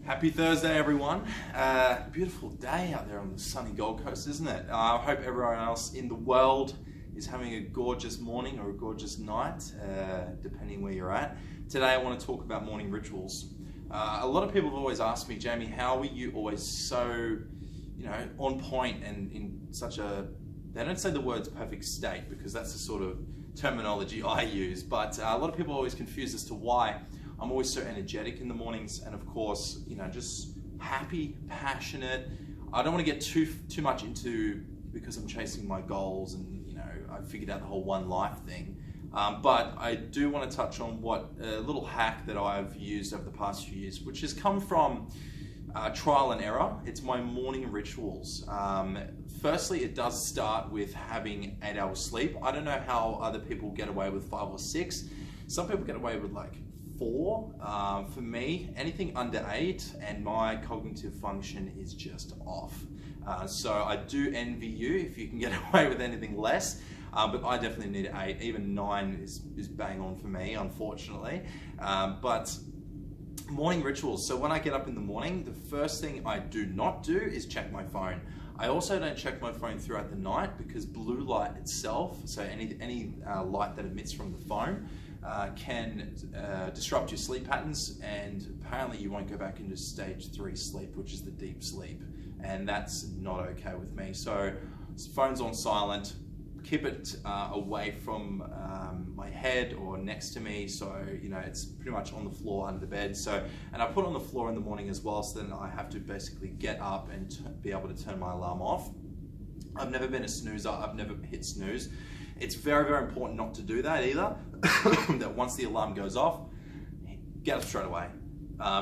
Happy Thursday, everyone. Beautiful day out there on the sunny Gold Coast, isn't it? I hope everyone else in the world is having a gorgeous morning or a gorgeous night, depending where you're at. Today I want to talk about morning rituals. A lot of people have always asked me, Jamie, how are you always so, on point and in such a, they don't say the words perfect state because that's the sort of terminology I use, but a lot of people are always confused as to why I'm always so energetic in the mornings, and of course, just happy, passionate. I don't want to get too much into because I'm chasing my goals and I figured out the whole one life thing. But I do want to touch on what a little hack that I've used over the past few years, which has come from trial and error. It's my morning rituals. Firstly, it does start with having 8 hours sleep. I don't know how other people get away with 5 or 6. Some people get away with like 4. For me, anything under 8 and my cognitive function is just off. So I do envy you if you can get away with anything less, but I definitely need 8. Even 9 is bang on for me, unfortunately. But morning rituals. So when I get up in the morning, the first thing I do not do is check my phone. I also don't check my phone throughout the night because blue light itself, so any light that emits from the phone, can disrupt your sleep patterns, and apparently you won't go back into stage 3 sleep, which is the deep sleep, and that's not okay with me. So phone's on silent, keep it away from my head or next to me, so it's pretty much on the floor under the bed. And I put it on the floor in the morning as well, so then I have to basically get up and be able to turn my alarm off. I've never been a snoozer, I've never hit snooze. It's very, very important not to do that either. That once the alarm goes off, get up straight away.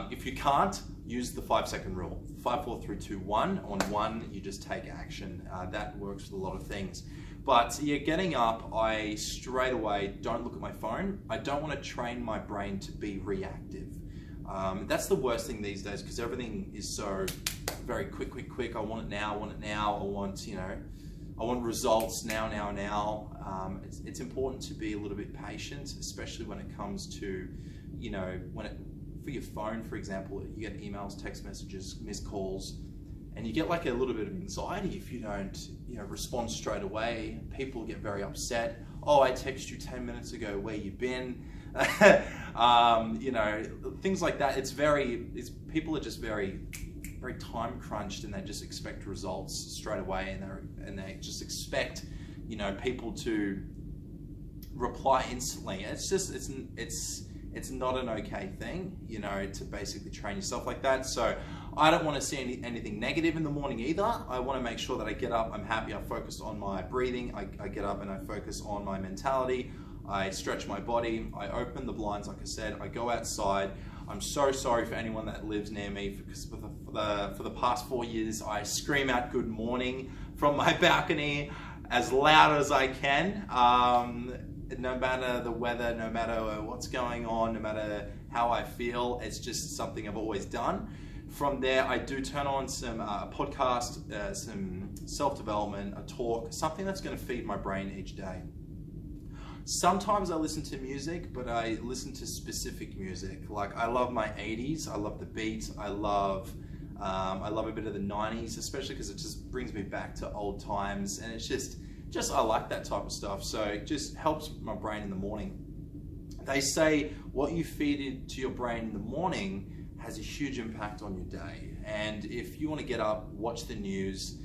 If you can't, use the 5-second rule. 5, 4, 3, 2, 1. On 1, you just take action. That works with a lot of things. But yeah, getting up, I straight away don't look at my phone. I don't want to train my brain to be reactive. That's the worst thing these days because everything is so very quick. I want it now, I want results now. It's important to be a little bit patient, especially when it comes to, for your phone, for example, you get emails, text messages, missed calls, and you get like a little bit of anxiety if you don't, respond straight away. People get very upset. Oh, I texted you 10 minutes ago, where you been? Things like that. People are just very time crunched, and they just expect results straight away, and they just expect people to reply instantly. It's not an okay thing, to basically train yourself like that. So I don't want to see anything negative in the morning either. I want to make sure that I get up, I'm happy, I focus on my breathing, I get up and I focus on my mentality, I stretch my body, I open the blinds, like I said, I go outside. I'm so sorry for anyone that lives near me because for the past 4 years, I scream out good morning from my balcony as loud as I can. No matter the weather, no matter what's going on, no matter how I feel, it's just something I've always done. From there, I do turn on some podcast, some self-development, a talk, something that's going to feed my brain each day. Sometimes I listen to music, but I listen to specific music. Like I love my 80s, I love the beat, I love a bit of the 90s, especially because it just brings me back to old times, and it's just I like that type of stuff. So it just helps my brain in the morning. They say what you feed into your brain in the morning has a huge impact on your day. And if you want to get up, watch the news,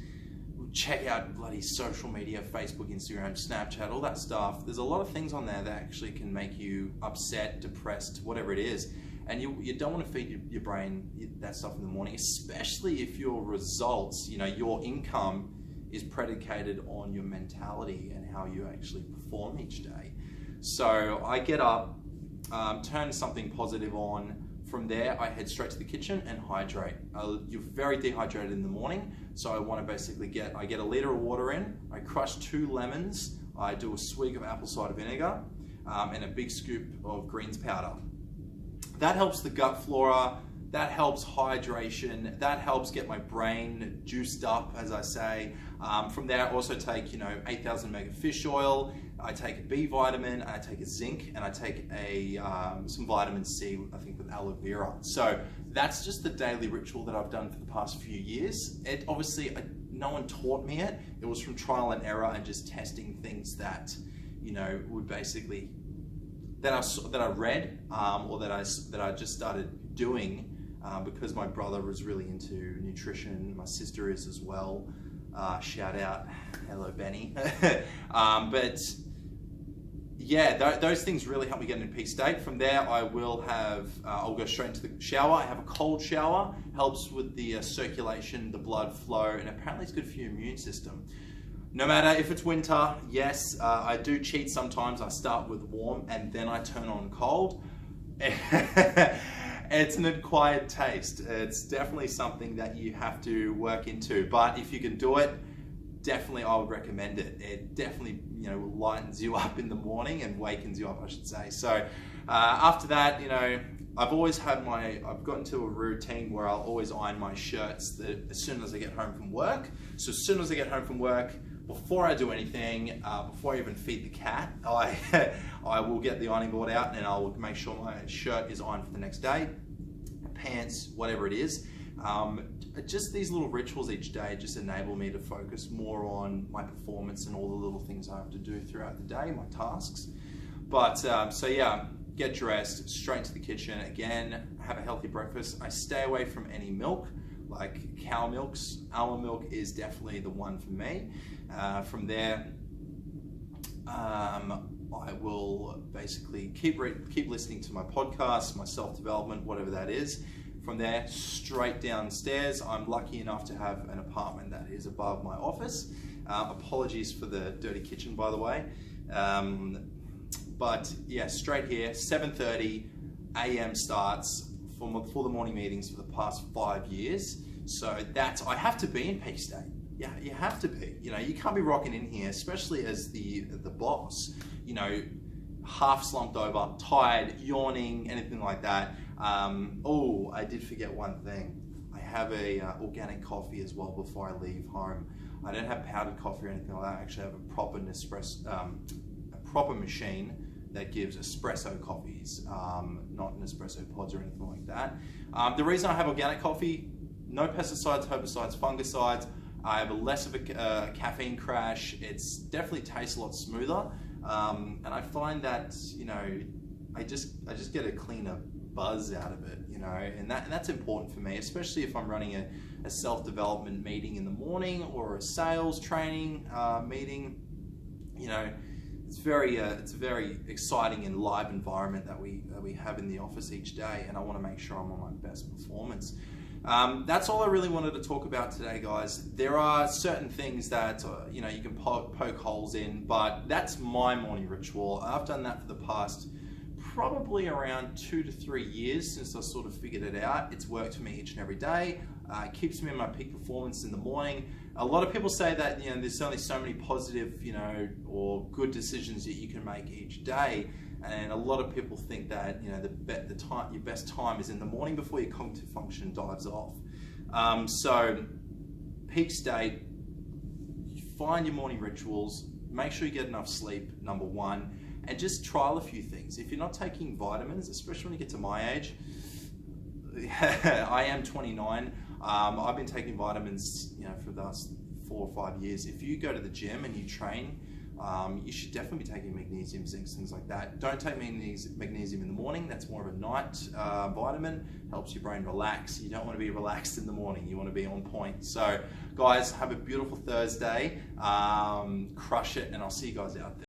check out bloody social media, Facebook, Instagram, Snapchat, all that stuff. There's a lot of things on there that actually can make you upset, depressed, whatever it is. And you don't want to feed your brain that stuff in the morning, especially if your results, your income is predicated on your mentality and how you actually perform each day. So I get up, turn something positive on. From there, I head straight to the kitchen and hydrate. You're very dehydrated in the morning, so I want to basically get a liter of water in, I crush 2 lemons, I do a swig of apple cider vinegar, and a big scoop of greens powder. That helps the gut flora, that helps hydration, that helps get my brain juiced up, as I say. From there, I also take 8,000 mega fish oil. I take a B vitamin, I take a zinc, and I take some vitamin C, I think with aloe vera. So that's just the daily ritual that I've done for the past few years. It obviously, no one taught me it. It was from trial and error and just testing things that, would basically, that I read or that I just started doing because my brother was really into nutrition. My sister is as well. Shout out, hello Benny. But yeah, those things really help me get into peak state. From there, I'll go straight into the shower. I have a cold shower, helps with the circulation, the blood flow, and apparently it's good for your immune system. No matter if it's winter, yes, I do cheat sometimes. I start with warm and then I turn on cold. It's an acquired taste. It's definitely something that you have to work into, but if you can do it, definitely I would recommend it. It definitely lightens you up in the morning and wakens you up, I should say. So after that, I've gotten to a routine where I'll always iron my shirts as soon as I get home from work. So as soon as I get home from work, before I do anything, before I even feed the cat, I will get the ironing board out and I'll make sure my shirt is ironed for the next day, pants, whatever it is. Just these little rituals each day just enable me to focus more on my performance and all the little things I have to do throughout the day, my tasks. But so yeah, get dressed, straight into the kitchen, again, have a healthy breakfast. I stay away from any milk, like cow milks. Almond milk is definitely the one for me. From there, I will basically keep listening to my podcasts, my self-development, whatever that is. From there, straight downstairs. I'm lucky enough to have an apartment that is above my office. Apologies for the dirty kitchen, by the way. But yeah, straight here, 7:30 a.m. starts for the morning meetings for the past 5 years. So I have to be in peak state. Yeah, you have to be. You can't be rocking in here, especially as the boss. Half slumped over, tired, yawning, anything like that. Oh, I did forget one thing. I have a organic coffee as well before I leave home. I don't have powdered coffee or anything like that. I actually have a proper proper machine that gives espresso coffees, not Nespresso pods or anything like that. The reason I have organic coffee, no pesticides, herbicides, fungicides. I have less of a caffeine crash. It's definitely tastes a lot smoother, and I find that I just get a cleaner buzz out of it, and that's important for me, especially if I'm running a self-development meeting in the morning or a sales training meeting. It's a very exciting and live environment that we have in the office each day, and I want to make sure I'm on my best performance. That's all I really wanted to talk about today, guys. There are certain things that you can poke holes in, but that's my morning ritual. I've done that for the past probably around 2 to 3 years since I sort of figured it out. It's worked for me each and every day. It keeps me in my peak performance in the morning. A lot of people say that there's only so many positive or good decisions that you can make each day, and a lot of people think that your best time is in the morning before your cognitive function dives off. So peak state, find your morning rituals, make sure you get enough sleep, number one, and just trial a few things. If you're not taking vitamins, especially when you get to my age, I am 29. I've been taking vitamins, for the last 4 or 5 years. If you go to the gym and you train, you should definitely be taking magnesium, zinc, things like that. Don't take magnesium in the morning. That's more of a night vitamin. Helps your brain relax. You don't want to be relaxed in the morning. You want to be on point. So, guys, have a beautiful Thursday. Crush it, and I'll see you guys out there.